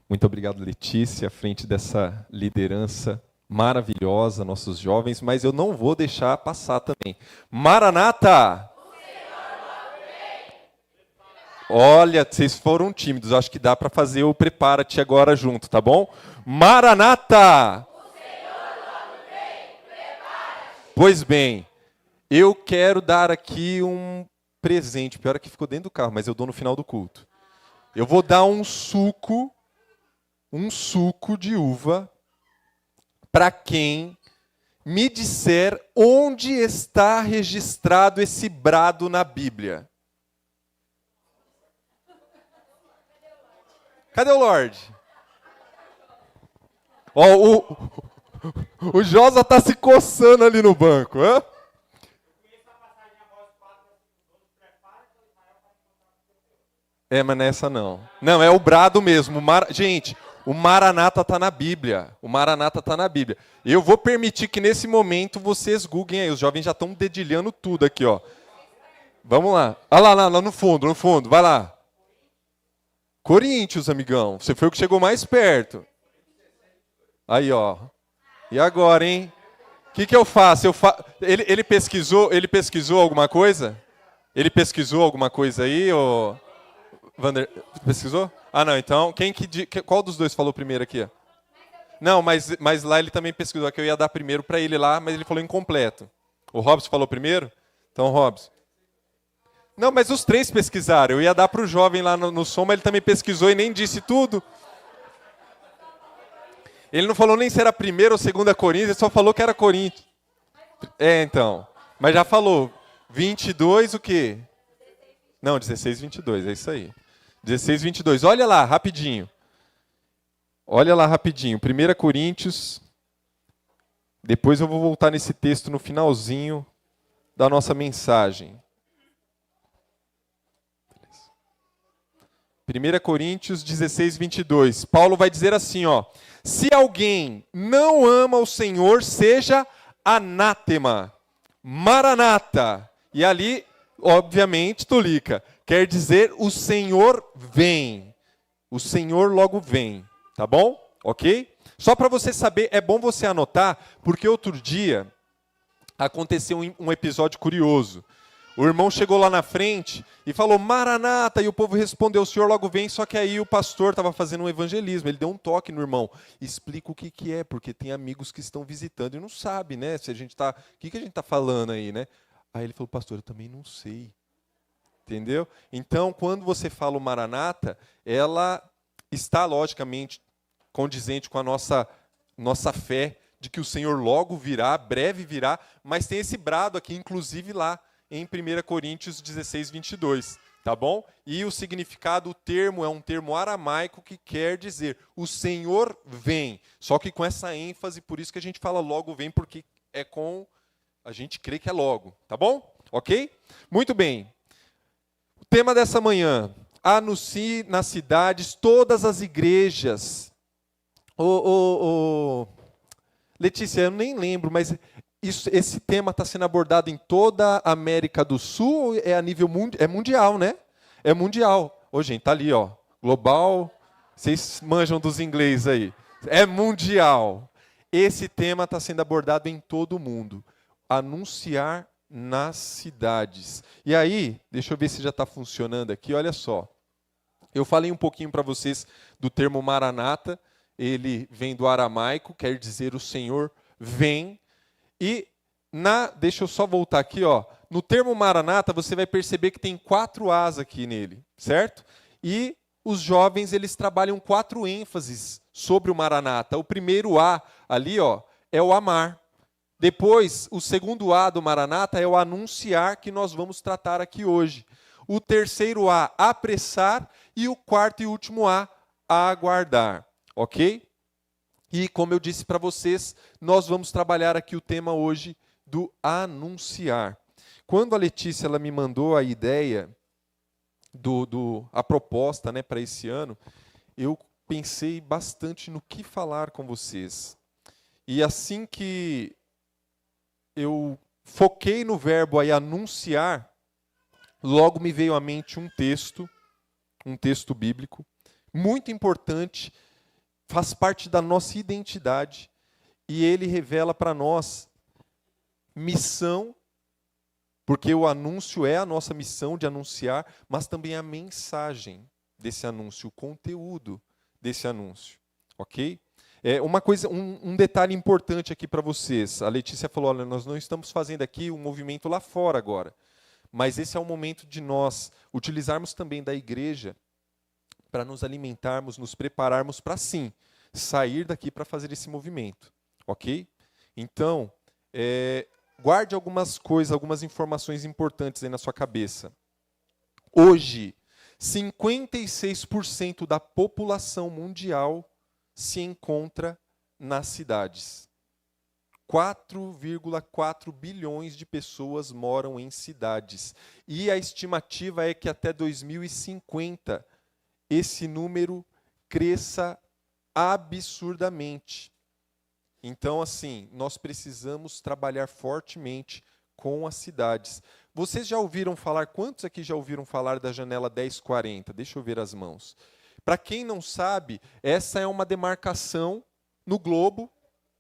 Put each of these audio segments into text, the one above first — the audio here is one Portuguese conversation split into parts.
Muito obrigado, Letícia, à frente dessa liderança maravilhosa, nossos jovens, mas eu não vou deixar passar também. Maranata! Olha, vocês foram tímidos, acho que dá para fazer o prepara-te agora junto, tá bom? Maranata! Pois bem, eu quero dar aqui um presente, pior é que ficou dentro do carro, mas eu dou no final do culto. Eu vou dar um suco de uva para quem me disser onde está registrado esse brado na Bíblia. Cadê o Lorde? Ó, o Josa está se coçando ali no banco. Hã? Mas nessa não. Não, é o brado mesmo. Gente, o Maranata está na Bíblia. O Maranata está na Bíblia. Eu vou permitir que nesse momento vocês googlem aí. Os jovens já estão dedilhando tudo aqui, ó. Vamos lá. Olha lá no fundo. Vai lá. Coríntios, amigão. Você foi o que chegou mais perto. Aí, ó. E agora, hein? O que eu faço? Ele pesquisou alguma coisa? Ele pesquisou alguma coisa aí, ou... Vander, pesquisou? Ah, não, então, qual dos dois falou primeiro aqui? Não, mas lá ele também pesquisou, que eu ia dar primeiro para ele lá, mas ele falou incompleto. O Robson falou primeiro? Então, Robson. Não, mas os três pesquisaram, eu ia dar para o jovem lá no som, mas ele também pesquisou e nem disse tudo. Ele não falou nem se era primeira ou segunda Coríntios, ele só falou que era Coríntios. Então, mas já falou, 22 o quê? Não, 16, 22, é isso aí. 16, 22. Olha lá, rapidinho. 1 Coríntios. Depois eu vou voltar nesse texto no finalzinho da nossa mensagem. 1 Coríntios 16, 22. Paulo vai dizer assim, ó. Se alguém não ama o Senhor, seja anátema. Maranata. E ali, obviamente, Tulica, quer dizer o Senhor vem. O Senhor logo vem. Tá bom? Ok? Só para você saber, é bom você anotar, porque outro dia aconteceu um episódio curioso. O irmão chegou lá na frente e falou, Maranata, e o povo respondeu, o Senhor logo vem, só que aí o pastor estava fazendo um evangelismo, ele deu um toque no irmão, explica o que é, porque tem amigos que estão visitando e não sabe, né, se a gente tá, o que a gente está falando aí, né? Aí ele falou, pastor, eu também não sei, entendeu? Então, quando você fala o Maranata, ela está, logicamente, condizente com a nossa fé de que o Senhor logo virá, breve virá, mas tem esse brado aqui, inclusive lá, em 1 Coríntios 16, 22, tá bom? E o significado, o termo, é um termo aramaico que quer dizer, o Senhor vem. Só que com essa ênfase, por isso que a gente fala logo vem, porque a gente crê que é logo, tá bom? Ok? Muito bem. O tema dessa manhã, anuncie nas cidades todas as igrejas. Letícia, eu nem lembro, mas... esse tema está sendo abordado em toda a América do Sul ou é a nível mundial, né? É mundial. Ô, gente, tá ali, ó. Global. Vocês manjam dos inglês aí. É mundial. Esse tema está sendo abordado em todo o mundo. Anunciar nas cidades. E aí, deixa eu ver se já está funcionando aqui. Olha só. Eu falei um pouquinho para vocês do termo Maranata. Ele vem do aramaico, quer dizer o Senhor vem. E deixa eu só voltar aqui, ó. No termo Maranata, você vai perceber que tem 4 As aqui nele, certo? E os jovens, eles trabalham 4 ênfases sobre o Maranata. O primeiro A ali, ó, é o amar. Depois, o segundo A do Maranata é o anunciar, que nós vamos tratar aqui hoje. O terceiro A, apressar. E o quarto e último A, aguardar. Ok? E, como eu disse para vocês, nós vamos trabalhar aqui o tema hoje do anunciar. Quando a Letícia ela me mandou a ideia, a proposta, né, para esse ano, eu pensei bastante no que falar com vocês. E assim que eu foquei no verbo aí, anunciar, logo me veio à mente um texto bíblico, muito importante, faz parte da nossa identidade, e ele revela para nós missão, porque o anúncio é a nossa missão de anunciar, mas também a mensagem desse anúncio, o conteúdo desse anúncio, ok? Um detalhe importante aqui para vocês. A Letícia falou, olha, nós não estamos fazendo aqui um movimento lá fora agora, mas esse é o momento de nós utilizarmos também da igreja para nos alimentarmos, nos prepararmos para, sim, sair daqui para fazer esse movimento, ok? Então, guarde algumas coisas, algumas informações importantes aí na sua cabeça. Hoje, 56% da população mundial se encontra nas cidades. 4,4 bilhões de pessoas moram em cidades. E a estimativa é que até 2050 esse número cresça absurdamente. Então, assim, nós precisamos trabalhar fortemente com as cidades. Vocês já ouviram falar, quantos aqui já ouviram falar da janela 1040? Deixa eu ver as mãos. Para quem não sabe, essa é uma demarcação no globo,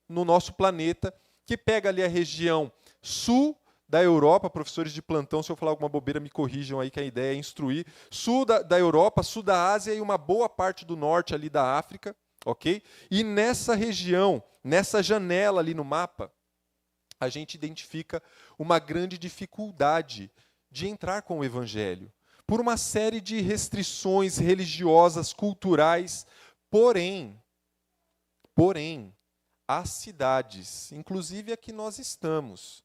no nosso planeta, que pega ali a região sul da Europa. Professores de plantão, se eu falar alguma bobeira, me corrijam aí, que a ideia é instruir. Sul da Europa, sul da Ásia e uma boa parte do norte ali da África, ok? E nessa região, nessa janela ali no mapa, a gente identifica uma grande dificuldade de entrar com o Evangelho, por uma série de restrições religiosas, culturais. Porém, as cidades, inclusive a que nós estamos,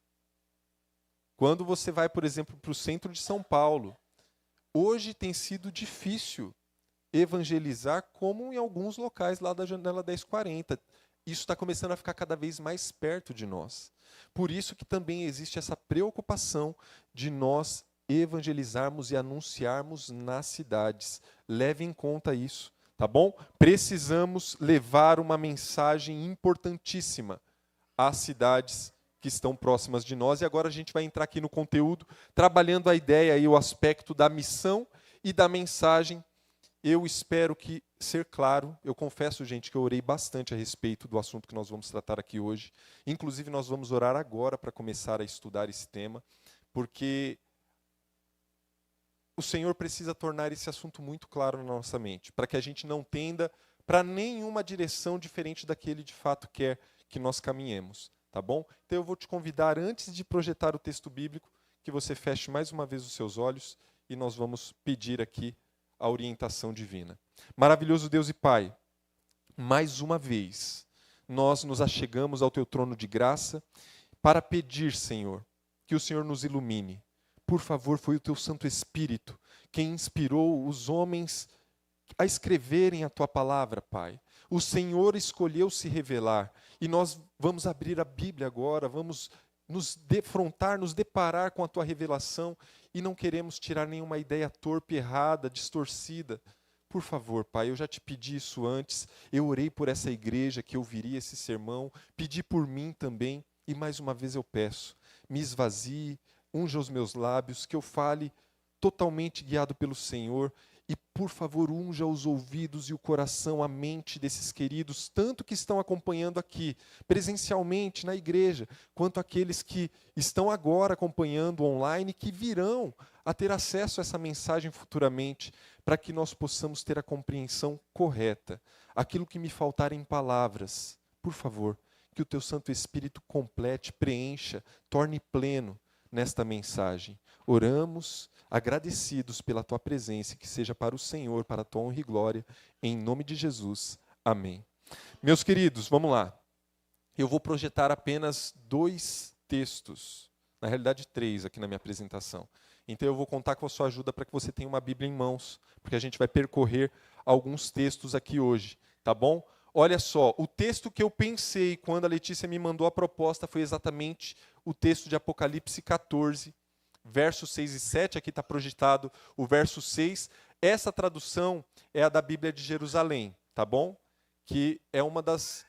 quando você vai, por exemplo, para o centro de São Paulo, hoje tem sido difícil evangelizar, como em alguns locais lá da janela 1040. Isso está começando a ficar cada vez mais perto de nós. Por isso que também existe essa preocupação de nós evangelizarmos e anunciarmos nas cidades. Leve em conta isso, tá bom? Precisamos levar uma mensagem importantíssima às cidades que estão próximas de nós. E agora a gente vai entrar aqui no conteúdo, trabalhando a ideia e o aspecto da missão e da mensagem. Eu espero que ser claro. Eu confesso, gente, que eu orei bastante a respeito do assunto que nós vamos tratar aqui hoje. Inclusive, nós vamos orar agora para começar a estudar esse tema, porque o Senhor precisa tornar esse assunto muito claro na nossa mente, para que a gente não tenda para nenhuma direção diferente da que Ele de fato quer que nós caminhemos, tá bom? Então eu vou te convidar, antes de projetar o texto bíblico, que você feche mais uma vez os seus olhos e nós vamos pedir aqui a orientação divina. Maravilhoso Deus e Pai, mais uma vez, nós nos achegamos ao Teu trono de graça para pedir, Senhor, que o Senhor nos ilumine. Por favor, foi o Teu Santo Espírito quem inspirou os homens a escreverem a Tua palavra, Pai. O Senhor escolheu se revelar e nós vamos abrir a Bíblia agora, vamos nos defrontar, nos deparar com a Tua revelação e não queremos tirar nenhuma ideia torpe, errada, distorcida. Por favor, Pai, eu já te pedi isso antes, eu orei por essa igreja que ouviria esse sermão, pedi por mim também, e mais uma vez eu peço, me esvazie, unja os meus lábios, que eu fale totalmente guiado pelo Senhor, e por favor unja os ouvidos e o coração, a mente desses queridos, tanto que estão acompanhando aqui, presencialmente na igreja, quanto aqueles que estão agora acompanhando online, que virão a ter acesso a essa mensagem futuramente, para que nós possamos ter a compreensão correta. Aquilo que me faltar em palavras, por favor, que o Teu Santo Espírito complete, preencha, torne pleno nesta mensagem. Oramos, agradecidos pela Tua presença, que seja para o Senhor, para a Tua honra e glória, em nome de Jesus. Amém. Meus queridos, vamos lá. Eu vou projetar apenas 2 textos, na realidade 3 aqui na minha apresentação. Então eu vou contar com a sua ajuda para que você tenha uma Bíblia em mãos, porque a gente vai percorrer alguns textos aqui hoje, tá bom? Olha só, o texto que eu pensei quando a Letícia me mandou a proposta foi exatamente o texto de Apocalipse 14, versos 6 e 7, aqui está projetado o verso 6. Essa tradução é a da Bíblia de Jerusalém, tá bom? Que é uma das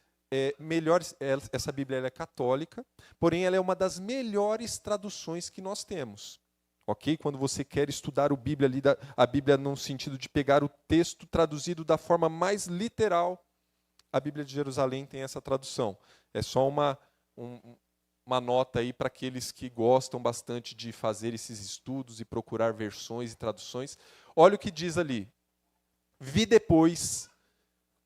melhores, essa Bíblia ela é católica, porém ela é uma das melhores traduções que nós temos. Ok? Quando você quer estudar a Bíblia no sentido de pegar o texto traduzido da forma mais literal, a Bíblia de Jerusalém tem essa tradução. É só uma nota aí para aqueles que gostam bastante de fazer esses estudos e procurar versões e traduções. Olha o que diz ali. Vi depois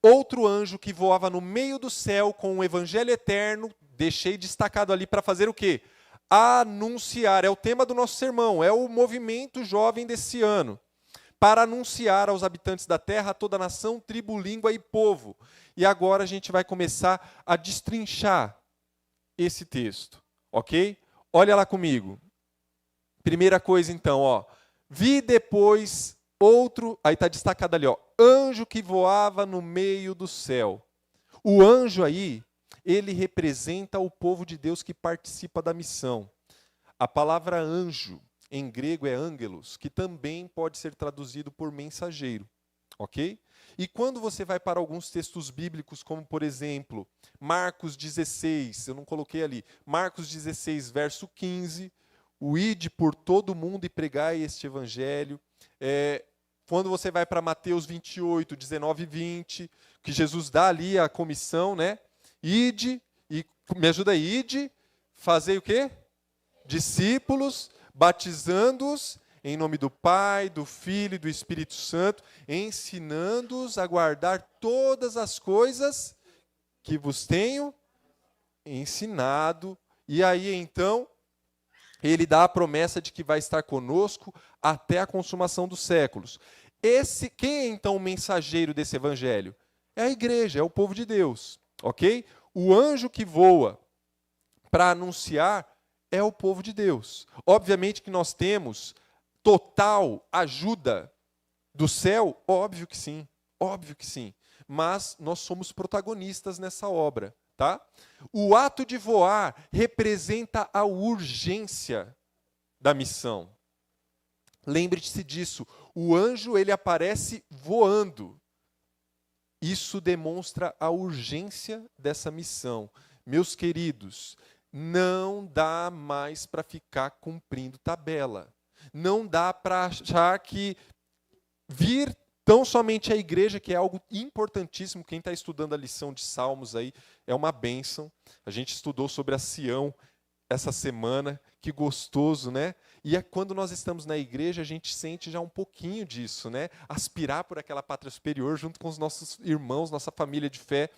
outro anjo que voava no meio do céu com o evangelho eterno, deixei destacado ali para fazer o quê? Anunciar, é o tema do nosso sermão, é o movimento jovem desse ano. Para anunciar aos habitantes da terra, a toda nação, tribo, língua e povo. E agora a gente vai começar a destrinchar esse texto, ok? Olha lá comigo. Primeira coisa então, ó. Vi depois outro, aí está destacado ali, ó, anjo que voava no meio do céu. O anjo aí, ele representa o povo de Deus que participa da missão. A palavra anjo, em grego, é ângelos, que também pode ser traduzido por mensageiro, ok? E quando você vai para alguns textos bíblicos, como por exemplo, Marcos 16, eu não coloquei ali, Marcos 16, verso 15, o ide por todo mundo e pregai este evangelho. Quando você vai para Mateus 28, 19 e 20, que Jesus dá ali a comissão, né? Ide, e me ajuda aí, ide, fazei o quê? Discípulos, batizando-os em nome do Pai, do Filho e do Espírito Santo, ensinando-os a guardar todas as coisas que vos tenho ensinado. E aí, então, ele dá a promessa de que vai estar conosco até a consumação dos séculos. Quem é, então, o mensageiro desse evangelho? É a igreja, é o povo de Deus, ok? O anjo que voa para anunciar é o povo de Deus. Obviamente que nós temos total ajuda do céu? Óbvio que sim, óbvio que sim. Mas nós somos protagonistas nessa obra, tá? O ato de voar representa a urgência da missão. Lembre-se disso, o anjo ele aparece voando. Isso demonstra a urgência dessa missão. Meus queridos, não dá mais para ficar cumprindo tabela. Não dá para achar que vir tão somente à igreja, que é algo importantíssimo. Quem está estudando a lição de Salmos aí é uma bênção. A gente estudou sobre a Sião essa semana, que gostoso, né? E quando nós estamos na igreja, a gente sente já um pouquinho disso, né? Aspirar por aquela pátria superior junto com os nossos irmãos, nossa família de fé.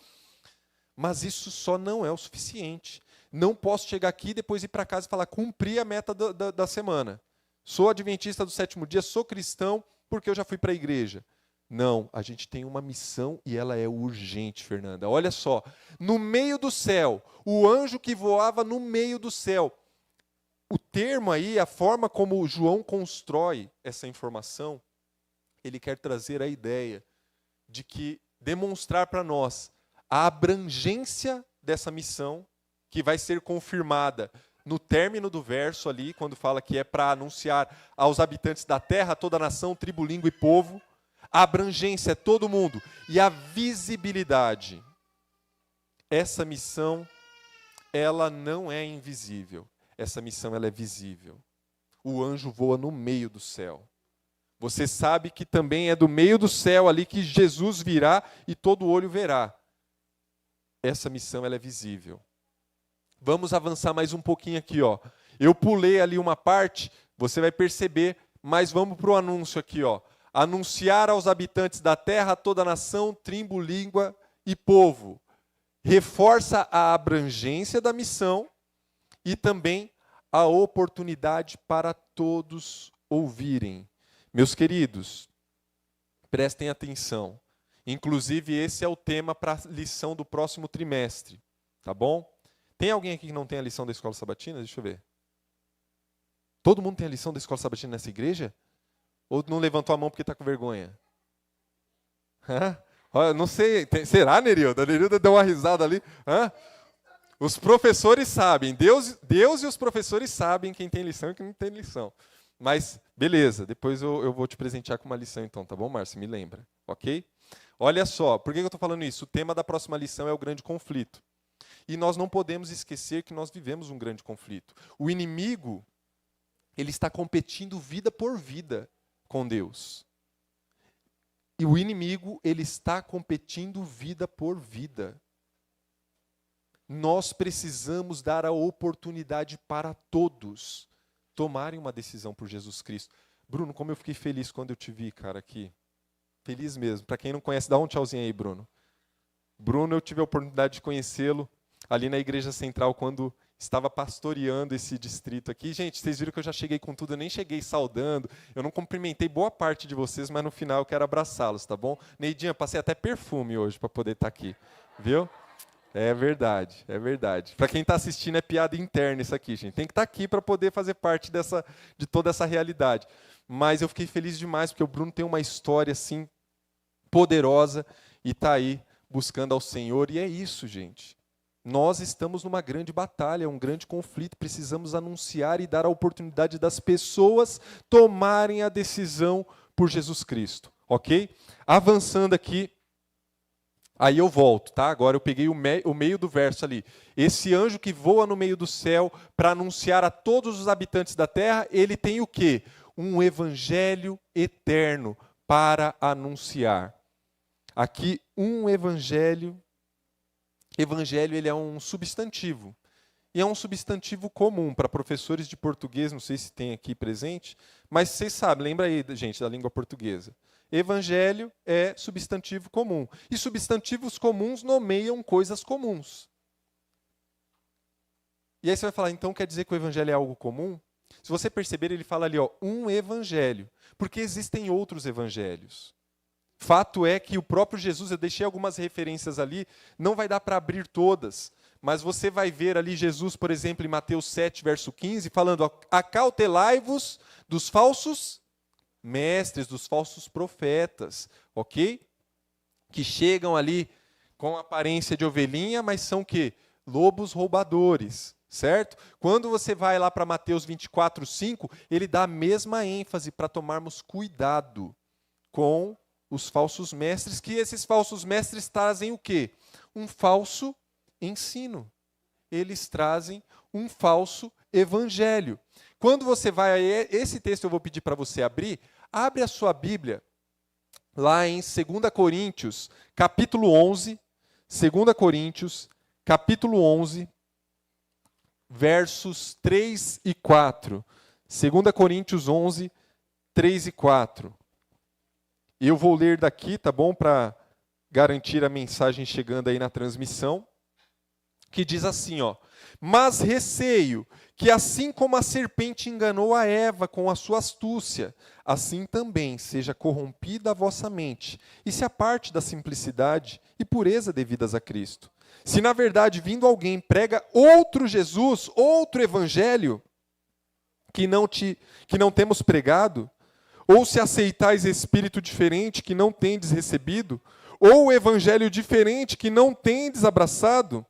Mas isso só não é o suficiente. Não posso chegar aqui e depois ir para casa e falar, cumpri a meta da semana. Sou adventista do sétimo dia, sou cristão porque eu já fui para a igreja. Não, a gente tem uma missão e ela é urgente, Fernanda. Olha só, no meio do céu, o anjo que voava no meio do céu. O termo aí, a forma como João constrói essa informação, ele quer trazer a ideia de que demonstrar para nós a abrangência dessa missão, que vai ser confirmada no término do verso ali, quando fala que é para anunciar aos habitantes da terra, toda a nação, tribo, língua e povo. A abrangência é todo mundo. E a visibilidade. Essa missão, ela não é invisível. Essa missão, ela é visível. O anjo voa no meio do céu. Você sabe que também é do meio do céu ali que Jesus virá e todo olho verá. Essa missão, ela é visível. Vamos avançar mais um pouquinho aqui, ó. Eu pulei ali uma parte, você vai perceber, mas vamos para o anúncio aqui, ó. Anunciar aos habitantes da terra, toda a nação, tribo, língua e povo. Reforça a abrangência da missão e também a oportunidade para todos ouvirem. Meus queridos, prestem atenção. Inclusive, esse é o tema para a lição do próximo trimestre, tá bom? Tem alguém aqui que não tem a lição da Escola Sabatina? Deixa eu ver. Todo mundo tem a lição da Escola Sabatina nessa igreja? Ou não levantou a mão porque está com vergonha? Não sei. Será, Nerilda? A Nerilda deu uma risada ali. Os professores sabem. Deus e os professores sabem quem tem lição e quem não tem lição. Mas, beleza. Depois eu vou te presentear com uma lição então, tá bom, Márcio? Me lembra. Ok? Olha só. Por que eu estou falando isso? O tema da próxima lição é o grande conflito. E nós não podemos esquecer que nós vivemos um grande conflito. O inimigo, ele está competindo vida por vida com Deus. E o inimigo, ele está competindo vida por vida. Nós precisamos dar a oportunidade para todos tomarem uma decisão por Jesus Cristo. Bruno, como eu fiquei feliz quando eu te vi, cara, aqui. Feliz mesmo. Para quem não conhece, dá um tchauzinho aí, Bruno. Bruno, eu tive a oportunidade de conhecê-lo ali na Igreja Central, quando estava pastoreando esse distrito aqui. Gente, vocês viram que eu já cheguei com tudo, eu nem cheguei saudando, eu não cumprimentei boa parte de vocês, mas no final eu quero abraçá-los, tá bom? Neidinha, passei até perfume hoje para poder estar aqui, viu? É verdade, é verdade. Para quem está assistindo, é piada interna isso aqui, gente. Tem que estar aqui para poder fazer parte de toda essa realidade. Mas eu fiquei feliz demais, porque o Bruno tem uma história assim poderosa e está aí buscando ao Senhor. E é isso, gente. Nós estamos numa grande batalha, um grande conflito. Precisamos anunciar e dar a oportunidade das pessoas tomarem a decisão por Jesus Cristo, ok? Avançando aqui. Aí eu volto, tá? Agora eu peguei o meio do verso ali. Esse anjo que voa no meio do céu para anunciar a todos os habitantes da terra, ele tem o quê? Um evangelho eterno para anunciar. Aqui, um evangelho. Evangelho, ele é um substantivo. E é um substantivo comum para professores de português, não sei se tem aqui presente, mas vocês sabem, lembra aí, gente, da língua portuguesa. Evangelho é substantivo comum. E substantivos comuns nomeiam coisas comuns. E aí você vai falar, então quer dizer que o evangelho é algo comum? Se você perceber, ele fala ali, ó, um evangelho. Porque existem outros evangelhos. Fato é que o próprio Jesus, eu deixei algumas referências ali, não vai dar para abrir todas, mas você vai ver ali Jesus, por exemplo, em Mateus 7, verso 15, falando, acautelai-vos dos falsos mestres, dos falsos profetas, ok? Que chegam ali com aparência de ovelhinha, mas são o quê? Lobos roubadores, certo? Quando você vai lá para Mateus 24, 5, ele dá a mesma ênfase para tomarmos cuidado com os falsos mestres, que esses falsos mestres trazem o quê? Um falso ensino. Eles trazem um falso evangelho. Quando você vai a esse texto, eu vou pedir para você abrir, abre a sua Bíblia, lá em 2 Coríntios, capítulo 11, 2 Coríntios, capítulo 11, versos 3 e 4. 2 Coríntios 11, 3 e 4. Eu vou ler daqui, tá bom? Para garantir a mensagem chegando aí na transmissão. Que diz assim, ó. Mas receio que assim como a serpente enganou a Eva com a sua astúcia, assim também seja corrompida a vossa mente, e se aparte da simplicidade e pureza devidas a Cristo. Se na verdade vindo alguém prega outro Jesus, outro evangelho, que não temos pregado, ou se aceitais espírito diferente que não tendes recebido, ou evangelho diferente que não tendes abraçado,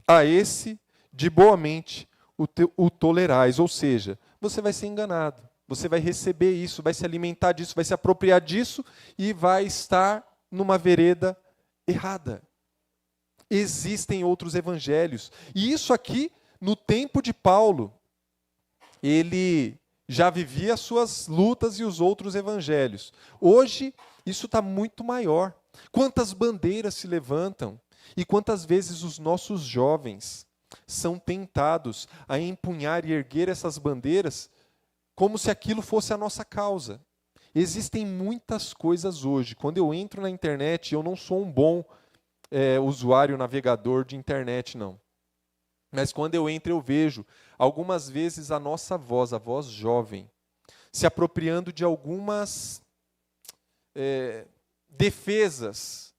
a esse de boa mente o tolerais. Ou seja, você vai ser enganado, você vai receber isso, vai se alimentar disso, vai se apropriar disso e vai estar numa vereda errada. Existem outros evangelhos. E isso aqui, no tempo de Paulo, ele já vivia as suas lutas e os outros evangelhos. Hoje, isso está muito maior. Quantas bandeiras se levantam e quantas vezes os nossos jovens são tentados a empunhar e erguer essas bandeiras como se aquilo fosse a nossa causa. Existem muitas coisas hoje. Quando eu entro na internet, eu não sou um bom usuário, navegador de internet, não. Mas quando eu entro, eu vejo, algumas vezes, a nossa voz, a voz jovem, se apropriando de algumas defesas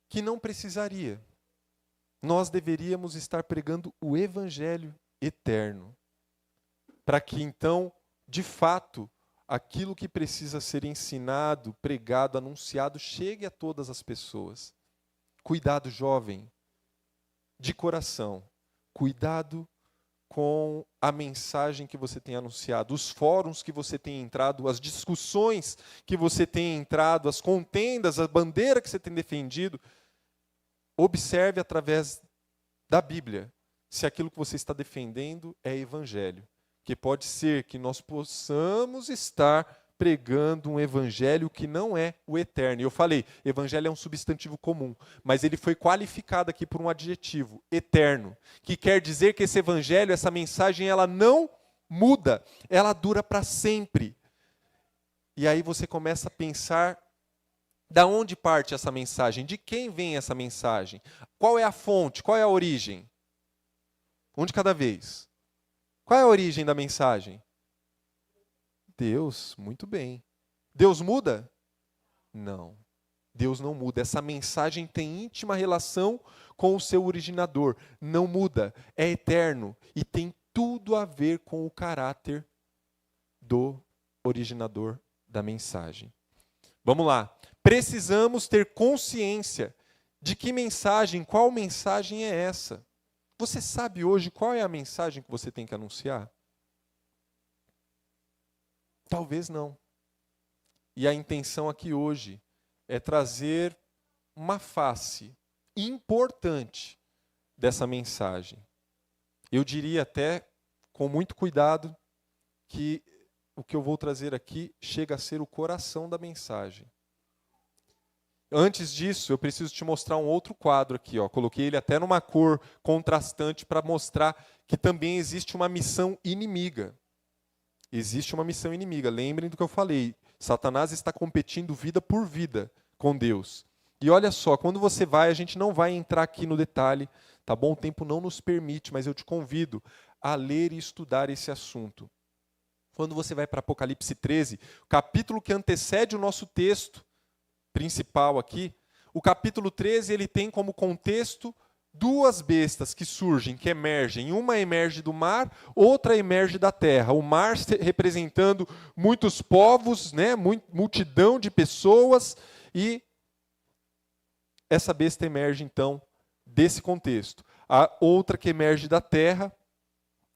que não precisaria. Nós deveríamos estar pregando o evangelho eterno, para que então, de fato, aquilo que precisa ser ensinado, pregado, anunciado, chegue a todas as pessoas. Cuidado, jovem, de coração. Cuidado com a mensagem que você tem anunciado, os fóruns que você tem entrado, as discussões que você tem entrado, as contendas, a bandeira que você tem defendido. Observe através da Bíblia se aquilo que você está defendendo é evangelho. Que pode ser que nós possamos estar pregando um evangelho que não é o eterno. E eu falei, evangelho é um substantivo comum, mas ele foi qualificado aqui por um adjetivo, eterno, que quer dizer que esse evangelho, essa mensagem, ela não muda, ela dura para sempre. E aí você começa a pensar, da onde parte essa mensagem? De quem vem essa mensagem? Qual é a fonte? Qual é a origem? Um de cada vez. Qual é a origem da mensagem? Deus, muito bem. Deus muda? Não. Deus não muda. Essa mensagem tem íntima relação com o seu originador. Não muda. É eterno. E tem tudo a ver com o caráter do originador da mensagem. Vamos lá. Precisamos ter consciência de que mensagem, qual mensagem é essa? Você sabe hoje qual é a mensagem que você tem que anunciar? Talvez não. E a intenção aqui hoje é trazer uma face importante dessa mensagem. Eu diria até, com muito cuidado, que o que eu vou trazer aqui chega a ser o coração da mensagem. Antes disso, eu preciso te mostrar um outro quadro aqui. Coloquei ele até numa cor contrastante para mostrar que também existe uma missão inimiga. Existe uma missão inimiga. Lembrem do que eu falei. Satanás está competindo vida por vida com Deus. E olha só, quando você vai, a gente não vai entrar aqui no detalhe, tá bom? O tempo não nos permite, mas eu te convido a ler e estudar esse assunto. Quando você vai para Apocalipse 13, o capítulo que antecede o nosso texto principal aqui, o capítulo 13 ele tem como contexto duas bestas que surgem, que emergem. Uma emerge do mar, outra emerge da terra. O mar representando muitos povos, né, multidão de pessoas, e essa besta emerge então desse contexto. A outra que emerge da terra,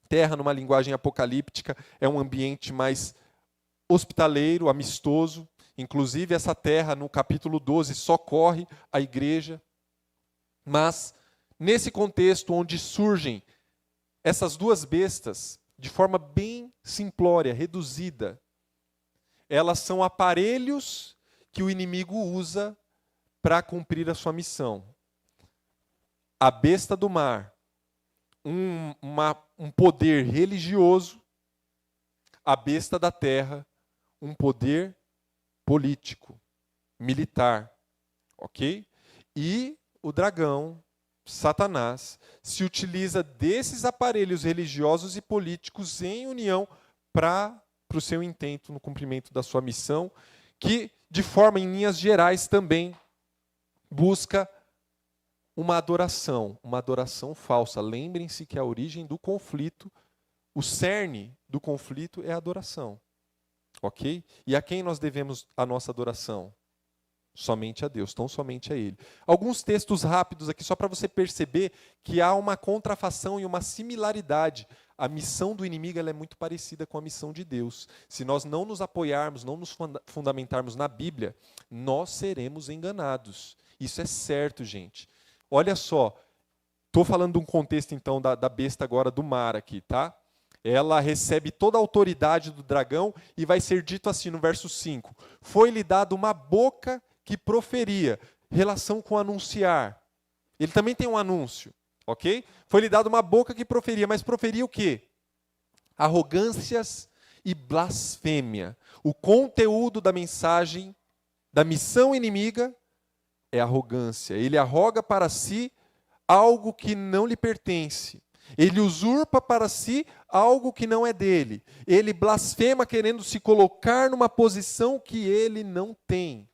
terra numa linguagem apocalíptica, é um ambiente mais hospitaleiro, amistoso. Inclusive, essa terra, no capítulo 12, socorre a igreja. Mas, nesse contexto onde surgem essas duas bestas, de forma bem simplória, reduzida, elas são aparelhos que o inimigo usa para cumprir a sua missão. A besta do mar, um poder religioso. A besta da terra, um poder político, militar, ok? E o dragão, Satanás, se utiliza desses aparelhos religiosos e políticos em união para o seu intento no cumprimento da sua missão, que, de forma, em linhas gerais, também busca uma adoração falsa. Lembrem-se que a origem do conflito, o cerne do conflito é a adoração. Ok? E a quem nós devemos a nossa adoração? Somente a Deus, tão somente a Ele. Alguns textos rápidos aqui, só para você perceber que há uma contrafação e uma similaridade. A missão do inimigo ela é muito parecida com a missão de Deus. Se nós não nos apoiarmos, não nos fundamentarmos na Bíblia, nós seremos enganados. Isso é certo, gente. Olha só, estou falando de um contexto, então, da besta agora do mar aqui, tá? Ela recebe toda a autoridade do dragão e vai ser dito assim no verso 5. Foi-lhe dado uma boca que proferia, relação com anunciar. Ele também tem um anúncio, ok? Foi-lhe dado uma boca que proferia, mas proferia o quê? Arrogâncias e blasfêmia. O conteúdo da mensagem, da missão inimiga, é arrogância. Ele arroga para si algo que não lhe pertence. Ele usurpa para si algo que não é dele. Ele blasfema querendo se colocar numa posição que ele não tem.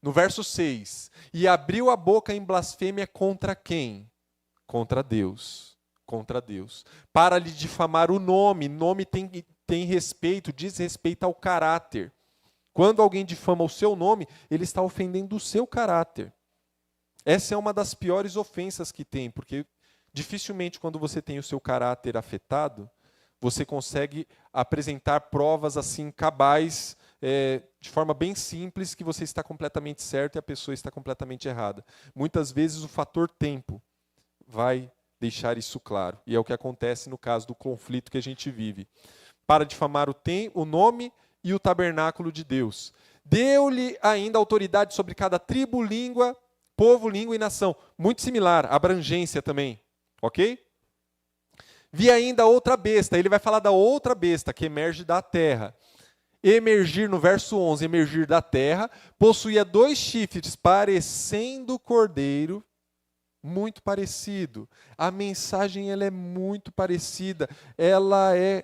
No verso 6, e abriu a boca em blasfêmia contra quem? Contra Deus. Contra Deus. Para lhe difamar o nome. Nome tem respeito, diz respeito ao caráter. Quando alguém difama o seu nome, ele está ofendendo o seu caráter. Essa é uma das piores ofensas que tem, porque dificilmente quando você tem o seu caráter afetado, você consegue apresentar provas assim cabais, de forma bem simples, que você está completamente certo e a pessoa está completamente errada. Muitas vezes o fator tempo vai deixar isso claro, e é o que acontece no caso do conflito que a gente vive. para difamar o nome e o tabernáculo de Deus. Deu-lhe ainda autoridade sobre cada tribo, língua, povo, língua e nação. Muito similar, abrangência também, ok? Vi ainda outra besta, ele vai falar da outra besta que emerge da terra. Emergir, no verso 11, emergir da terra, possuía 2 chifres, parecendo cordeiro, muito parecido. A mensagem ela é muito parecida, ela é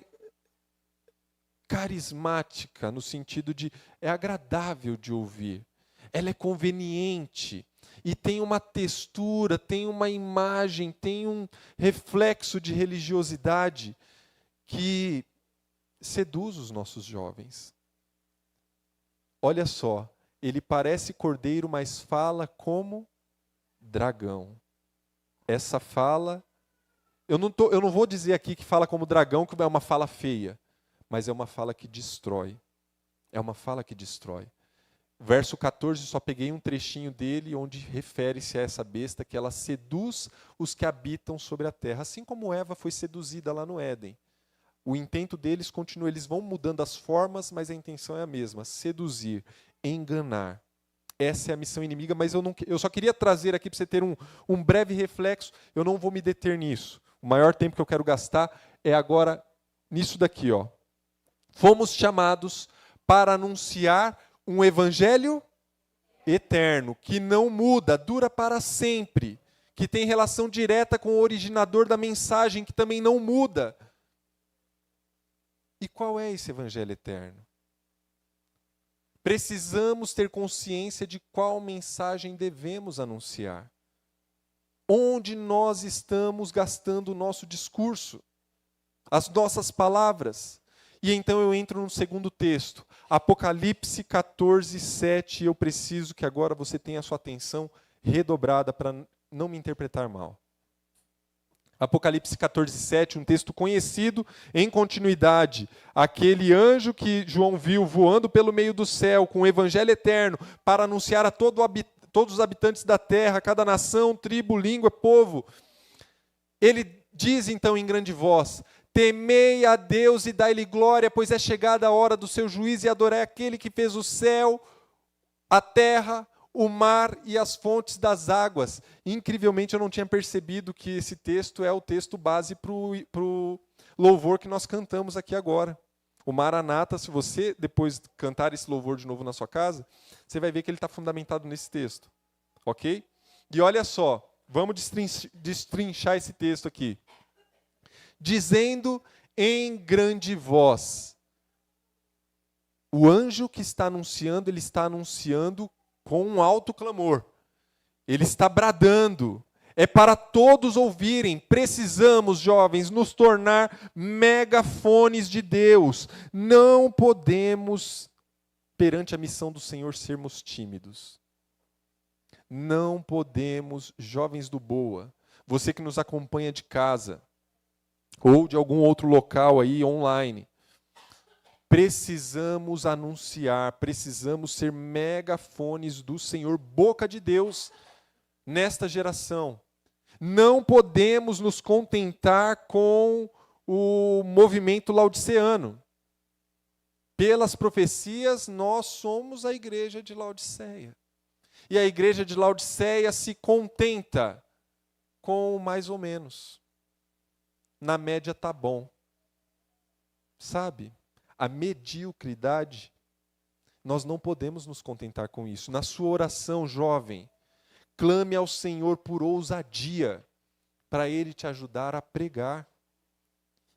carismática, no sentido de é agradável de ouvir, ela é conveniente, e tem uma textura, tem uma imagem, tem um reflexo de religiosidade que seduz os nossos jovens. Olha só, ele parece cordeiro, mas fala como dragão. Essa fala, eu não vou dizer aqui que fala como dragão, que é uma fala feia, mas é uma fala que destrói. É uma fala que destrói. Verso 14, só peguei um trechinho dele, onde refere-se a essa besta, que ela seduz os que habitam sobre a terra, assim como Eva foi seduzida lá no Éden. O intento deles continua, eles vão mudando as formas, mas a intenção é a mesma, seduzir, enganar. Essa é a missão inimiga, mas eu só queria trazer aqui para você ter um breve reflexo, eu não vou me deter nisso. O maior tempo que eu quero gastar é agora nisso daqui, ó. Fomos chamados para anunciar um evangelho eterno, que não muda, dura para sempre, que tem relação direta com o originador da mensagem, que também não muda. E qual é esse evangelho eterno? Precisamos ter consciência de qual mensagem devemos anunciar. Onde nós estamos gastando o nosso discurso, as nossas palavras. E então eu entro no segundo texto, Apocalipse 14, 7. Eu preciso que agora você tenha a sua atenção redobrada para não me interpretar mal. Apocalipse 14, 7, um texto conhecido em continuidade. Aquele anjo que João viu voando pelo meio do céu com o evangelho eterno para anunciar a todos os habitantes da terra, cada nação, tribo, língua, povo. Ele diz então em grande voz: temei a Deus e dai-lhe glória, pois é chegada a hora do seu juízo, e adorai aquele que fez o céu, a terra, o mar e as fontes das águas. Incrivelmente, eu não tinha percebido que esse texto é o texto base para o louvor que nós cantamos aqui agora. O Maranata, se você depois cantar esse louvor de novo na sua casa, você vai ver que ele está fundamentado nesse texto. Ok? E olha só, vamos destrinchar esse texto aqui. Dizendo em grande voz. O anjo que está anunciando, ele está anunciando com um alto clamor. Ele está bradando. É para todos ouvirem. Precisamos, jovens, nos tornar megafones de Deus. Não podemos, perante a missão do Senhor, sermos tímidos. Não podemos, jovens do Boa, você que nos acompanha de casa, ou de algum outro local aí online, precisamos anunciar, precisamos ser megafones do Senhor, boca de Deus, nesta geração. Não podemos nos contentar com o movimento laodiceano. Pelas profecias, nós somos a igreja de Laodiceia. E a igreja de Laodiceia se contenta com mais ou menos. Na média está bom. Sabe? A mediocridade, nós não podemos nos contentar com isso. Na sua oração, jovem, clame ao Senhor por ousadia, para Ele te ajudar a pregar.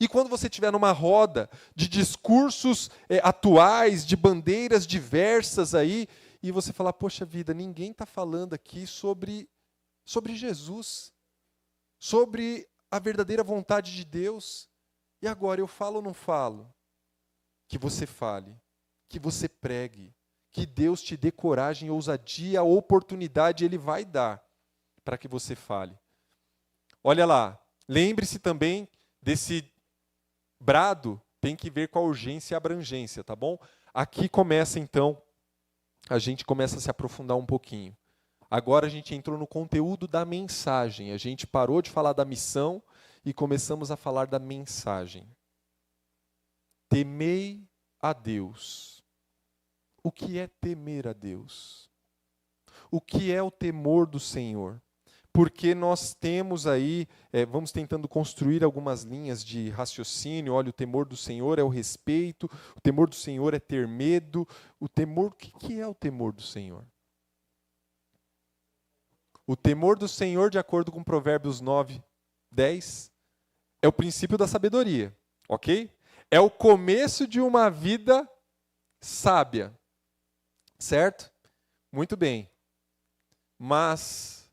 E quando você estiver numa roda de discursos atuais, de bandeiras diversas aí, e você falar, poxa vida, ninguém está falando aqui sobre Jesus, sobre a verdadeira vontade de Deus. E agora, eu falo ou não falo? Que você fale, que você pregue, que Deus te dê coragem, ousadia, a oportunidade Ele vai dar para que você fale. Olha lá, lembre-se também desse brado, tem que ver com a urgência e a abrangência, tá bom? Aqui começa então, a gente começa a se aprofundar um pouquinho. Agora a gente entrou no conteúdo da mensagem, a gente parou de falar da missão e começamos a falar da mensagem. temei a Deus. O que é temer a Deus? O que é o temor do Senhor? Porque nós temos aí, vamos tentando construir algumas linhas de raciocínio. Olha, o temor do Senhor é o respeito, o temor do Senhor é ter medo. O que é o temor do Senhor? O temor do Senhor, de acordo com Provérbios 9, 10, é o princípio da sabedoria, ok? É o começo de uma vida sábia, certo? Muito bem. Mas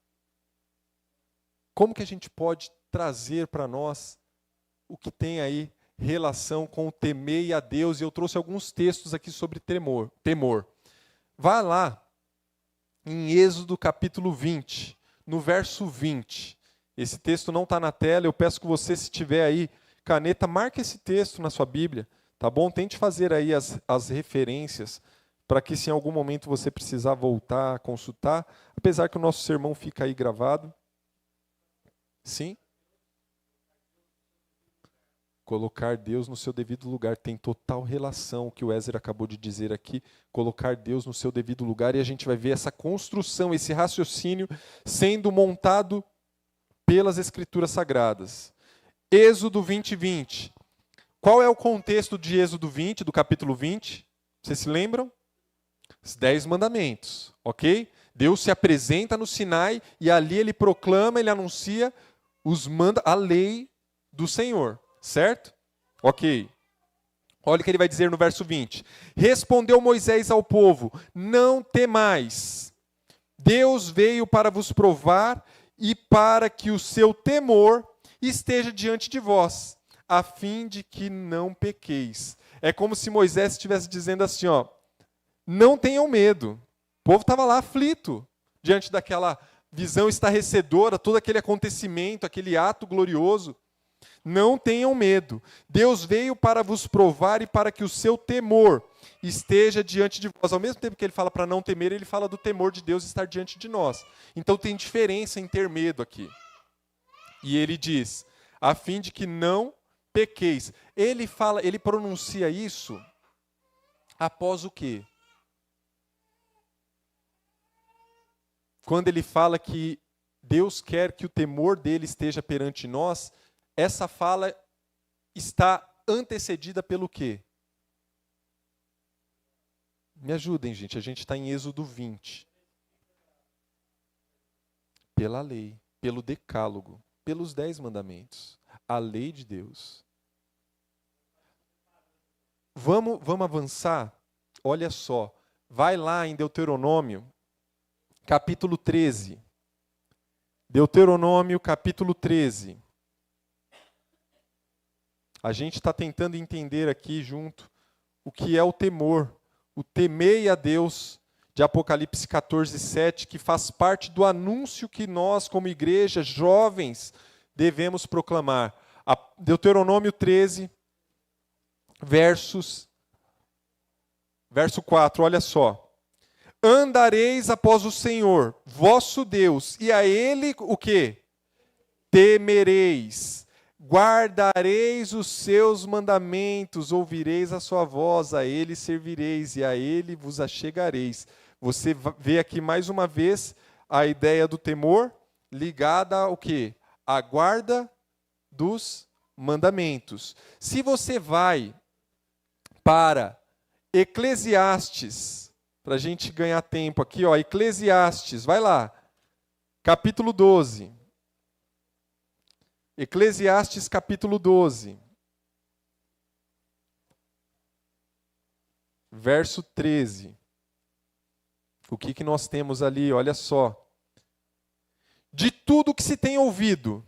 como que a gente pode trazer para nós o que tem aí relação com o temer a Deus? E eu trouxe alguns textos aqui sobre temor. Vá lá em Êxodo capítulo 20, no verso 20. Esse texto não está na tela, eu peço que você, se tiver aí caneta, marque esse texto na sua Bíblia, tá bom? Tente fazer aí as referências, para que se em algum momento você precisar voltar a consultar, apesar que o nosso sermão fica aí gravado. Sim? Colocar Deus no seu devido lugar. Tem total relação o que o Ézer acabou de dizer aqui. Colocar Deus no seu devido lugar. E a gente vai ver essa construção, esse raciocínio sendo montado pelas Escrituras Sagradas. Êxodo 20, 20. Qual é o contexto de Êxodo 20, do capítulo 20? Vocês se lembram? Os 10 mandamentos, ok? Deus se apresenta no Sinai e ali ele proclama, ele anuncia a lei do Senhor, certo? Ok. Olha o que ele vai dizer no verso 20. Respondeu Moisés ao povo: não temais. Deus veio para vos provar e para que o seu temor esteja diante de vós, a fim de que não pequeis. É como se Moisés estivesse dizendo assim, ó, não tenham medo. O povo estava lá aflito, diante daquela visão estarrecedora, todo aquele acontecimento, aquele ato glorioso. Não tenham medo. Deus veio para vos provar e para que o seu temor esteja diante de vós. Ao mesmo tempo que ele fala para não temer, ele fala do temor de Deus estar diante de nós. Então tem diferença em ter medo aqui. E ele diz, a fim de que não pequeis. Ele pronuncia isso após o quê? Quando ele fala que Deus quer que o temor dele esteja perante nós, essa fala está antecedida pelo quê? Me ajudem, gente. A gente está em Êxodo 20. Pela lei, pelo decálogo, pelos 10 mandamentos. A lei de Deus. Vamos avançar? Olha só. Vai lá em Deuteronômio, capítulo 13. Deuteronômio, capítulo 13. A gente está tentando entender aqui junto o que é o temor. O temei a Deus de Apocalipse 14, 7, que faz parte do anúncio que nós, como igreja, jovens, devemos proclamar. Deuteronômio 13, verso 4, olha só. Andareis após o Senhor, vosso Deus, e a Ele o quê? Temereis. Guardareis os seus mandamentos, ouvireis a sua voz, a Ele servireis e a Ele vos achegareis. Você vê aqui mais uma vez a ideia do temor ligada ao quê? À guarda dos mandamentos. Se você vai para Eclesiastes, para a gente ganhar tempo aqui, ó, Eclesiastes, vai lá, capítulo 12. Eclesiastes capítulo 12, verso 13. O que nós temos ali? Olha só. De tudo que se tem ouvido,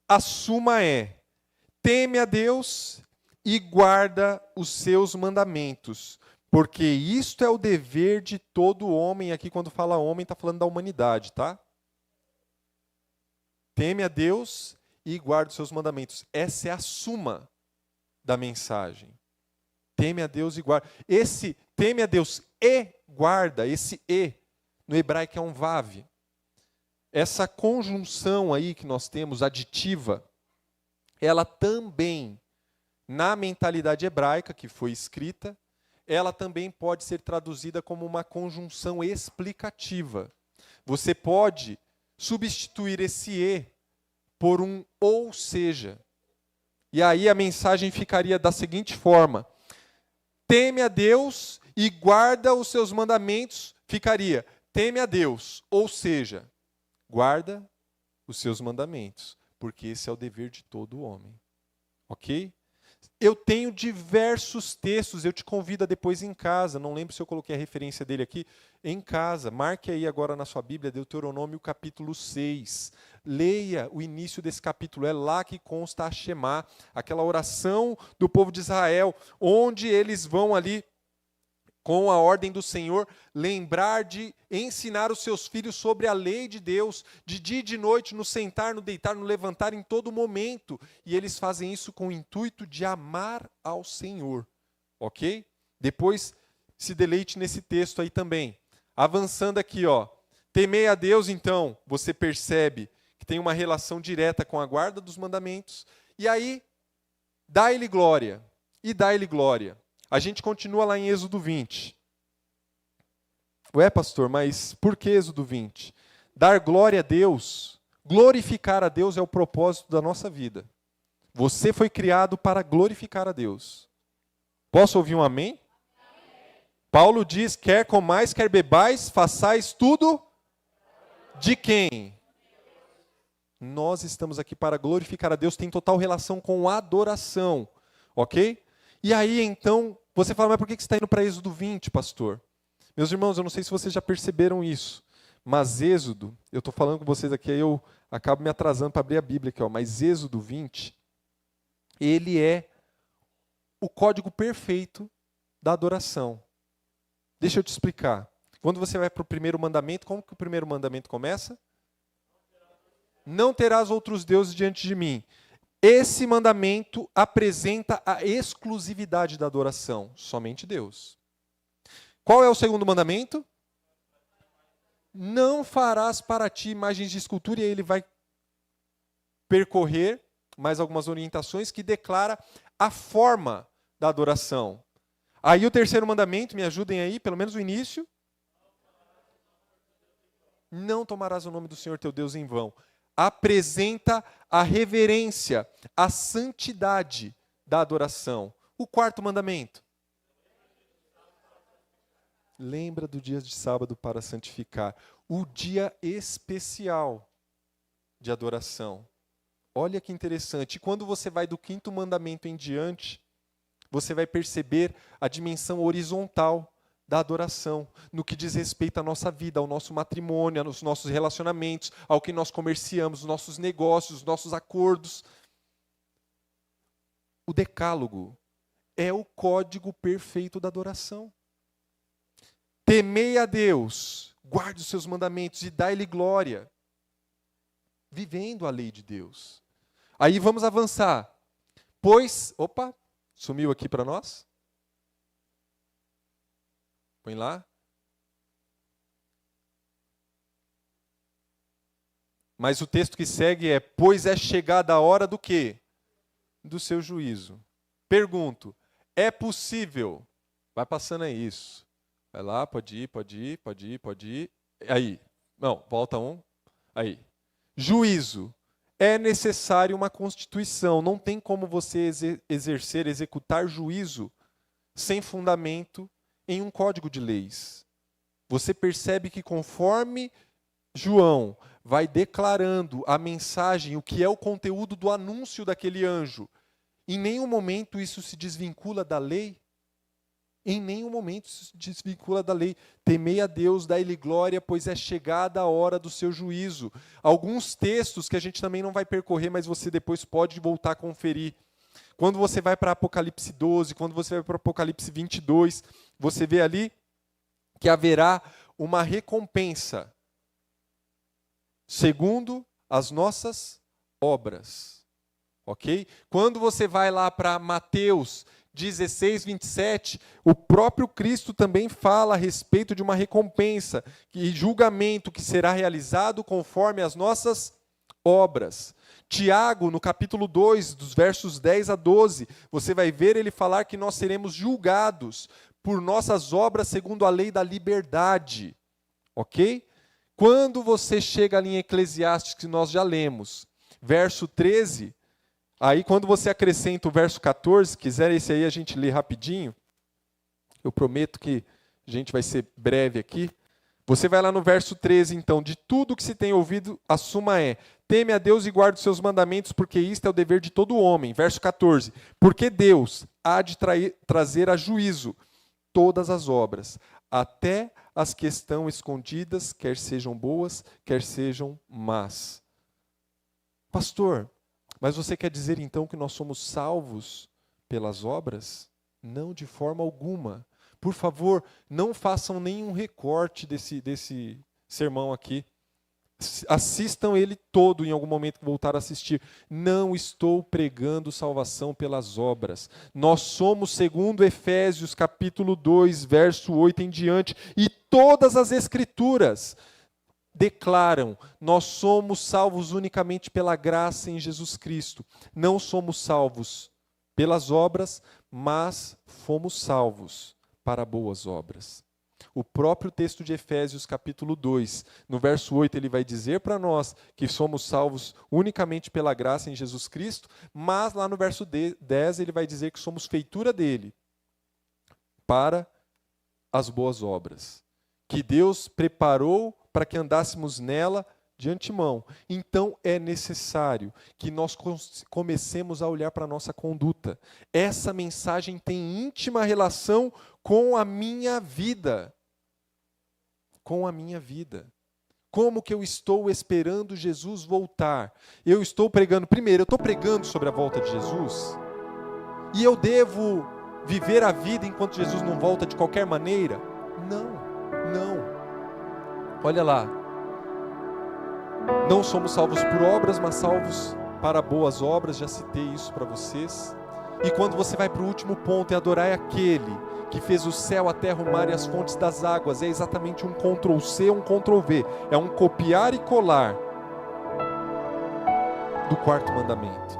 a suma é: teme a Deus e guarda os seus mandamentos, porque isto é o dever de todo homem. Aqui quando fala homem, está falando da humanidade, tá? Teme a Deus e guarda os seus mandamentos. Essa é a suma da mensagem. Teme a Deus e guarda. Esse teme a Deus e guarda, esse e, no hebraico é um vav. Essa conjunção aí que nós temos, aditiva, ela também na mentalidade hebraica que foi escrita, ela também pode ser traduzida como uma conjunção explicativa. Você pode substituir esse e por um ou seja. E aí a mensagem ficaria da seguinte forma: teme a Deus e guarda os seus mandamentos. Ficaria, teme a Deus, ou seja, guarda os seus mandamentos, porque esse é o dever de todo homem. Ok? Eu tenho diversos textos, eu te convido a depois em casa, não lembro se eu coloquei a referência dele aqui, em casa, marque aí agora na sua Bíblia, Deuteronômio capítulo 6. Leia o início desse capítulo, é lá que consta a Shema, aquela oração do povo de Israel, onde eles vão ali, com a ordem do Senhor, lembrar de ensinar os seus filhos sobre a lei de Deus, de dia e de noite, no sentar, no deitar, no levantar, em todo momento. E eles fazem isso com o intuito de amar ao Senhor. Ok? Depois, se deleite nesse texto aí também. Avançando aqui, ó. Temei a Deus, então, você percebe que tem uma relação direta com a guarda dos mandamentos. E aí, dai-lhe glória. E dai-lhe glória. A gente continua lá em Êxodo 20. Ué, pastor, mas por que Êxodo 20? Dar glória a Deus, glorificar a Deus é o propósito da nossa vida. Você foi criado para glorificar a Deus. Posso ouvir um amém? Amém. Paulo diz, quer comais, quer bebais, façais tudo de quem? Nós estamos aqui para glorificar a Deus, tem total relação com adoração, ok? E aí, então, você fala, mas por que você está indo para Êxodo 20, pastor? Meus irmãos, eu não sei se vocês já perceberam isso, mas Êxodo, eu estou falando com vocês aqui, aí eu acabo me atrasando para abrir a Bíblia aqui, ó, mas Êxodo 20, ele é o código perfeito da adoração. Deixa eu te explicar. Quando você vai para o primeiro mandamento, como que o primeiro mandamento começa? Não terás outros deuses diante de mim. Esse mandamento apresenta a exclusividade da adoração, somente Deus. Qual é o segundo mandamento? Não farás para ti imagens de escultura, e aí ele vai percorrer mais algumas orientações que declara a forma da adoração. Aí o terceiro mandamento, me ajudem aí, pelo menos o início. Não tomarás o nome do Senhor teu Deus em vão. Apresenta a reverência, a santidade da adoração. O quarto mandamento. Lembra do dia de sábado para santificar. O dia especial de adoração. Olha que interessante. E quando você vai do quinto mandamento em diante, você vai perceber a dimensão horizontal da adoração, no que diz respeito à nossa vida, ao nosso matrimônio, aos nossos relacionamentos, ao que nós comerciamos, os nossos negócios, os nossos acordos. O decálogo é o código perfeito da adoração. Temei a Deus, guarde os seus mandamentos e dai-lhe glória, vivendo a lei de Deus. Aí vamos avançar. Pois, opa, sumiu aqui para nós. Põe lá. Mas o texto que segue é, pois é chegada a hora do quê? Do seu juízo. Pergunto, é possível? Vai passando aí isso. Vai lá, pode ir. Aí. Não, volta um. Aí. Juízo. É necessário uma constituição. Não tem como você executar juízo sem fundamento em um código de leis. Você percebe que conforme João vai declarando a mensagem, o que é o conteúdo do anúncio daquele anjo, em nenhum momento isso se desvincula da lei. Em nenhum momento isso se desvincula da lei. Temei a Deus, dai-lhe glória, pois é chegada a hora do seu juízo. Alguns textos que a gente também não vai percorrer, mas você depois pode voltar a conferir. Quando você vai para Apocalipse 12, quando você vai para Apocalipse 22, você vê ali que haverá uma recompensa segundo as nossas obras. Ok? Quando você vai lá para Mateus 16, 27, o próprio Cristo também fala a respeito de uma recompensa e julgamento que será realizado conforme as nossas obras. Tiago, no capítulo 2, dos versos 10 a 12, você vai ver ele falar que nós seremos julgados por nossas obras segundo a lei da liberdade. Ok? Quando você chega ali em Eclesiastes, que nós já lemos, verso 13, aí quando você acrescenta o verso 14, quiser esse aí a gente lê rapidinho, eu prometo que a gente vai ser breve aqui. Você vai lá no verso 13, então, de tudo que se tem ouvido, a suma é: teme a Deus e guarde os seus mandamentos, porque isto é o dever de todo homem. Verso 14, porque Deus há de trazer a juízo todas as obras, até as que estão escondidas, quer sejam boas, quer sejam más. Pastor, mas você quer dizer então que nós somos salvos pelas obras? Não, de forma alguma. Por favor, não façam nenhum recorte desse sermão aqui. Assistam ele todo em algum momento que voltar a assistir. Não estou pregando salvação pelas obras. Nós somos, segundo Efésios capítulo 2, verso 8 em diante, e todas as Escrituras declaram: nós somos salvos unicamente pela graça em Jesus Cristo. Não somos salvos pelas obras, mas fomos salvos para boas obras. O próprio texto de Efésios capítulo 2, no verso 8, ele vai dizer para nós que somos salvos unicamente pela graça em Jesus Cristo, mas lá no verso 10 ele vai dizer que somos feitura dele para as boas obras, que Deus preparou para que andássemos nela de antemão. Então é necessário que nós comecemos a olhar para a nossa conduta. Essa mensagem tem íntima relação com a minha vida. Com a minha vida. Como que eu estou esperando Jesus voltar? Eu estou pregando, primeiro, eu estou pregando sobre a volta de Jesus? E eu devo viver a vida enquanto Jesus não volta de qualquer maneira? Não, não. Olha lá. Não somos salvos por obras, mas salvos para boas obras. Já citei isso para vocês. E quando você vai para o último ponto, é adorar aquele que fez o céu, a terra, o mar e as fontes das águas. É exatamente um Ctrl+C, um Ctrl+V. É um copiar e colar do quarto mandamento.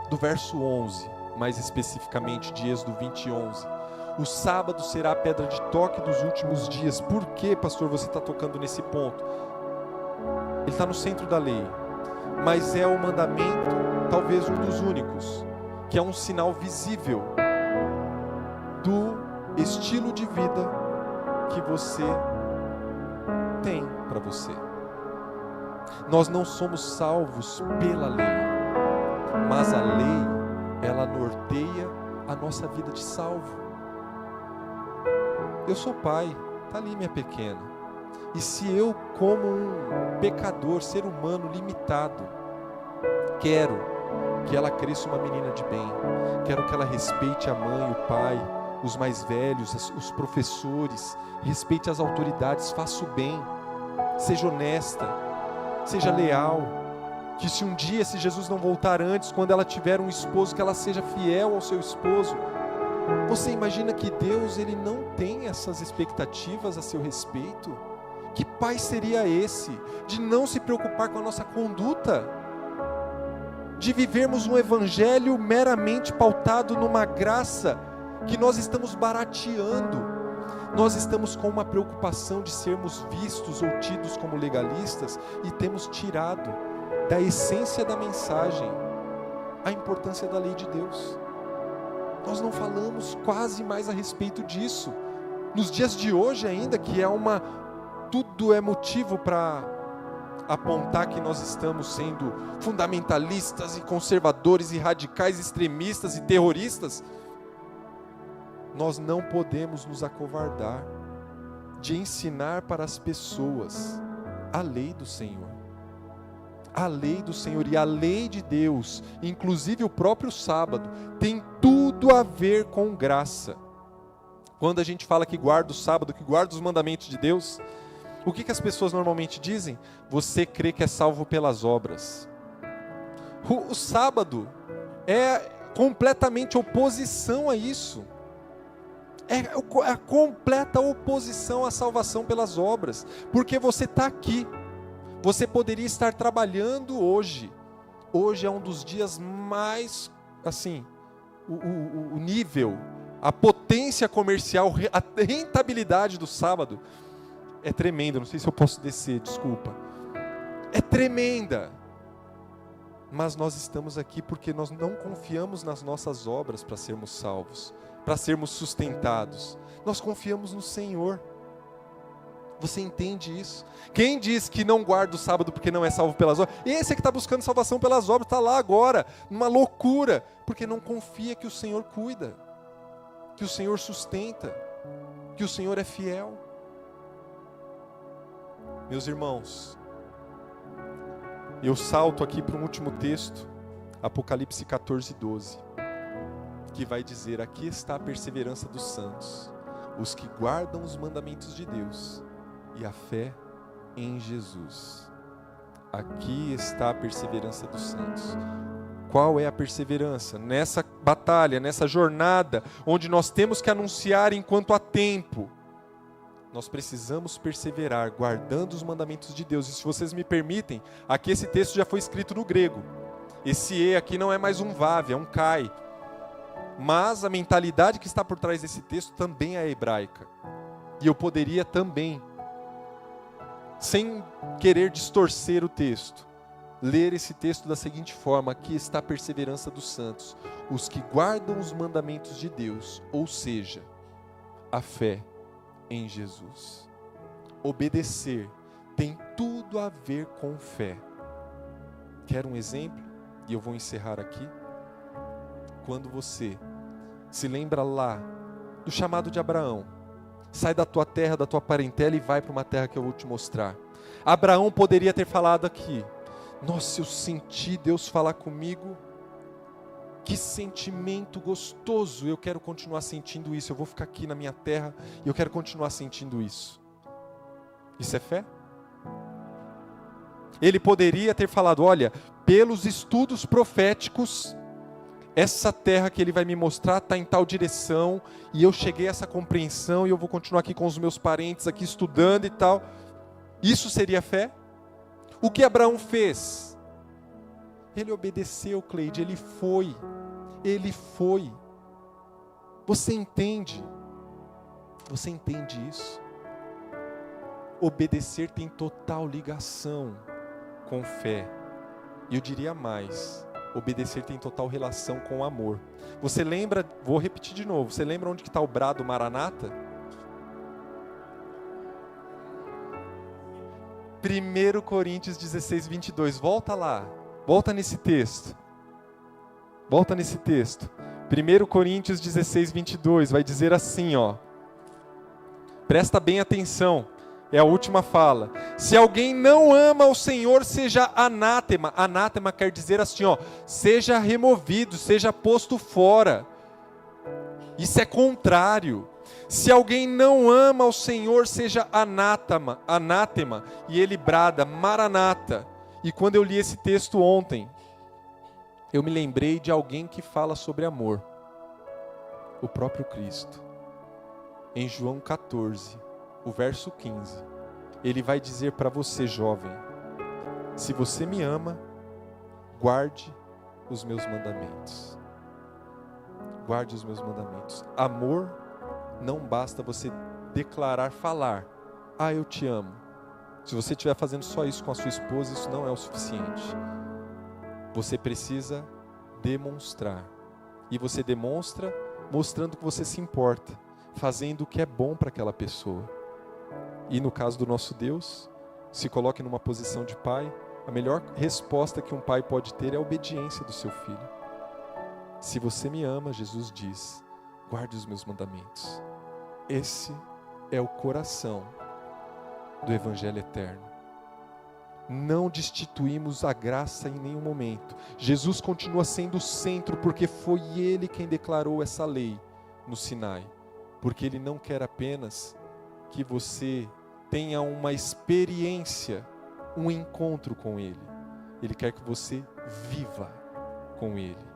Do verso 11, mais especificamente de Êxodo 20:11. O sábado será a pedra de toque dos últimos dias. Por que, pastor, você está tocando nesse ponto? Ele está no centro da lei, mas é o mandamento, talvez um dos únicos, que é um sinal visível do estilo de vida que você tem para você. Nós não somos salvos pela lei, mas a lei, ela norteia a nossa vida de salvo. Eu sou pai, está ali minha pequena. E se eu, como um pecador, ser humano limitado, quero que ela cresça uma menina de bem, quero que ela respeite a mãe, o pai, os mais velhos, os professores, respeite as autoridades, faça o bem, seja honesta, seja leal, que se um dia, se Jesus não voltar antes, quando ela tiver um esposo, que ela seja fiel ao seu esposo. Você imagina que Deus, ele não tem essas expectativas a seu respeito? Que pai seria esse, de não se preocupar com a nossa conduta? De vivermos um evangelho meramente pautado numa graça que nós estamos barateando. Nós estamos com uma preocupação de sermos vistos ou tidos como legalistas e temos tirado da essência da mensagem a importância da lei de Deus. Nós não falamos quase mais a respeito disso. Nos dias de hoje ainda, que tudo é motivo para apontar que nós estamos sendo fundamentalistas e conservadores e radicais, extremistas e terroristas, nós não podemos nos acovardar de ensinar para as pessoas a lei do Senhor. A lei do Senhor e a lei de Deus, inclusive o próprio sábado, tem tudo a ver com graça. Quando a gente fala que guarda o sábado, que guarda os mandamentos de Deus, o que as pessoas normalmente dizem? Você crê que é salvo pelas obras. O sábado é completamente oposição a isso. É a completa oposição à salvação pelas obras. Porque você está aqui. Você poderia estar trabalhando hoje, hoje é um dos dias mais, assim, o nível, a potência comercial, a rentabilidade do sábado é tremenda. Não sei se eu posso descer, desculpa. É tremenda. Mas nós estamos aqui porque nós não confiamos nas nossas obras para sermos salvos, para sermos sustentados. Nós confiamos no Senhor. Você entende isso? Quem diz que não guarda o sábado porque não é salvo pelas obras? Esse é que está buscando salvação pelas obras, está lá agora, numa loucura, porque não confia que o Senhor cuida, que o Senhor sustenta, que o Senhor é fiel. Meus irmãos, eu salto aqui para um último texto, Apocalipse 14:12, que vai dizer: aqui está a perseverança dos santos, os que guardam os mandamentos de Deus e a fé em Jesus. Aqui está a perseverança dos santos. Qual é a perseverança? Nessa batalha, nessa jornada, onde nós temos que anunciar enquanto há tempo, nós precisamos perseverar, guardando os mandamentos de Deus. E se vocês me permitem, aqui esse texto já foi escrito no grego. Esse E aqui não é mais um vav, é um kai. Mas a mentalidade que está por trás desse texto também é hebraica. E eu poderia também, sem querer distorcer o texto, ler esse texto da seguinte forma: aqui está a perseverança dos santos, os que guardam os mandamentos de Deus, ou seja, a fé em Jesus. Obedecer tem tudo a ver com fé. Quer um exemplo? E eu vou encerrar aqui. Quando você se lembra lá do chamado de Abraão, sai da tua terra, da tua parentela e vai para uma terra que eu vou te mostrar. Abraão poderia ter falado aqui: nossa, eu senti Deus falar comigo, que sentimento gostoso, eu quero continuar sentindo isso, eu vou ficar aqui na minha terra e eu quero continuar sentindo isso. Isso é fé? Ele poderia ter falado: olha, pelos estudos proféticos, essa terra que ele vai me mostrar está em tal direção, e eu cheguei a essa compreensão, e eu vou continuar aqui com os meus parentes, aqui estudando e tal. Isso seria fé? O que Abraão fez? Ele obedeceu, Cleide, ele foi. Você entende? Você entende isso? Obedecer tem total ligação com fé. E eu diria mais: obedecer tem total relação com amor. Você lembra, vou repetir de novo, você lembra onde está o brado Maranata? 1 Coríntios 16:22, volta lá, volta nesse texto. 1 Coríntios 16:22, vai dizer assim, ó. Presta bem atenção. É a última fala. Se alguém não ama o Senhor, seja anátema. Anátema quer dizer assim, ó, seja removido, seja posto fora. Isso é contrário. Se alguém não ama o Senhor, seja anátema. E ele brada, Maranata. E quando eu li esse texto ontem, eu me lembrei de alguém que fala sobre amor. O próprio Cristo. Em João 14. O verso 15, ele vai dizer para você, jovem: se você me ama, guarde os meus mandamentos. Guarde os meus mandamentos. Amor não basta você declarar, falar: ah, eu te amo. Se você estiver fazendo só isso com a sua esposa, isso não é o suficiente. Você precisa demonstrar. E você demonstra mostrando que você se importa, fazendo o que é bom para aquela pessoa. E no caso do nosso Deus, se coloque numa posição de pai, a melhor resposta que um pai pode ter é a obediência do seu filho. Se você me ama, Jesus diz, guarde os meus mandamentos. Esse é o coração do Evangelho eterno. Não destituímos a graça em nenhum momento. Jesus continua sendo o centro, porque foi Ele quem declarou essa lei no Sinai. Porque Ele não quer apenas que você tenha uma experiência, um encontro com Ele. Ele quer que você viva com Ele.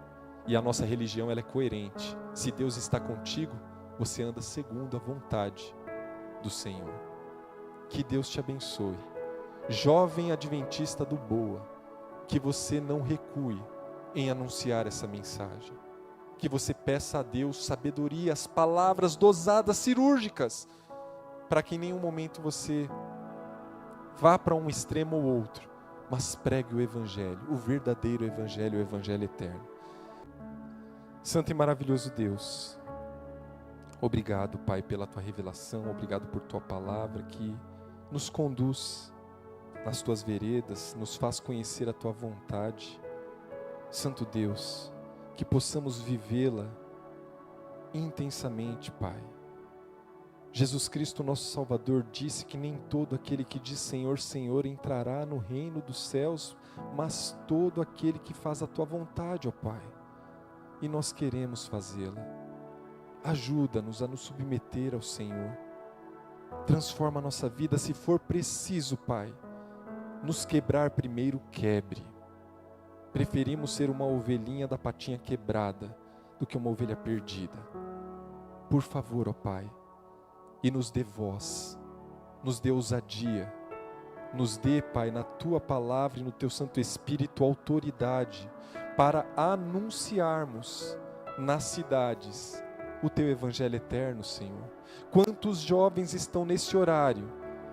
E a nossa religião, ela é coerente. Se Deus está contigo, você anda segundo a vontade do Senhor. Que Deus te abençoe. Jovem adventista do Boa, que você não recue em anunciar essa mensagem. Que você peça a Deus sabedoria, as palavras dosadas, cirúrgicas, para que em nenhum momento você vá para um extremo ou outro, mas pregue o Evangelho, o verdadeiro Evangelho, o Evangelho eterno. Santo e maravilhoso Deus, obrigado, Pai, pela Tua revelação, obrigado por Tua palavra que nos conduz nas Tuas veredas, nos faz conhecer a Tua vontade. Santo Deus, que possamos vivê-la intensamente, Pai. Jesus Cristo, nosso Salvador, disse que nem todo aquele que diz Senhor, Senhor entrará no reino dos céus, mas todo aquele que faz a Tua vontade, ó Pai. E nós queremos fazê-la. Ajuda-nos a nos submeter ao Senhor. Transforma a nossa vida, se for preciso, Pai. Nos quebrar primeiro, quebre. Preferimos ser uma ovelhinha da patinha quebrada do que uma ovelha perdida. Por favor, ó Pai, e nos dê voz, nos dê ousadia, nos dê, Pai, na Tua palavra e no Teu Santo Espírito autoridade para anunciarmos nas cidades o Teu Evangelho eterno, Senhor. Quantos jovens estão nesse horário,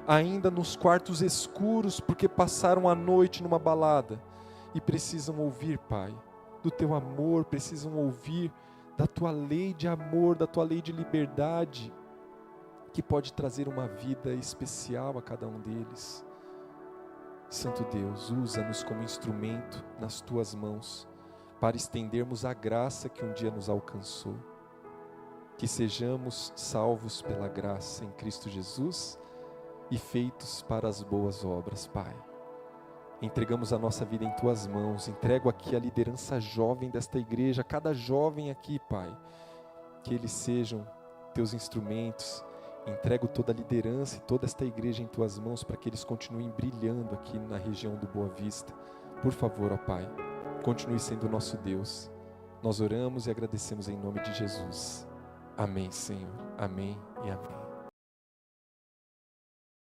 ainda nos quartos escuros, porque passaram a noite numa balada, e precisam ouvir, Pai, do Teu amor, precisam ouvir da Tua lei de amor, da Tua lei de liberdade, que pode trazer uma vida especial a cada um deles. Santo Deus, usa-nos como instrumento nas Tuas mãos, para estendermos a graça que um dia nos alcançou. Que sejamos salvos pela graça em Cristo Jesus e feitos para as boas obras, Pai. Entregamos a nossa vida em Tuas mãos, entrego aqui a liderança jovem desta igreja, cada jovem aqui, Pai, que eles sejam Teus instrumentos. Entrego toda a liderança e toda esta igreja em Tuas mãos, para que eles continuem brilhando aqui na região do Boa Vista. Por favor, ó Pai, continue sendo o nosso Deus. Nós oramos e agradecemos em nome de Jesus. Amém, Senhor. Amém e amém.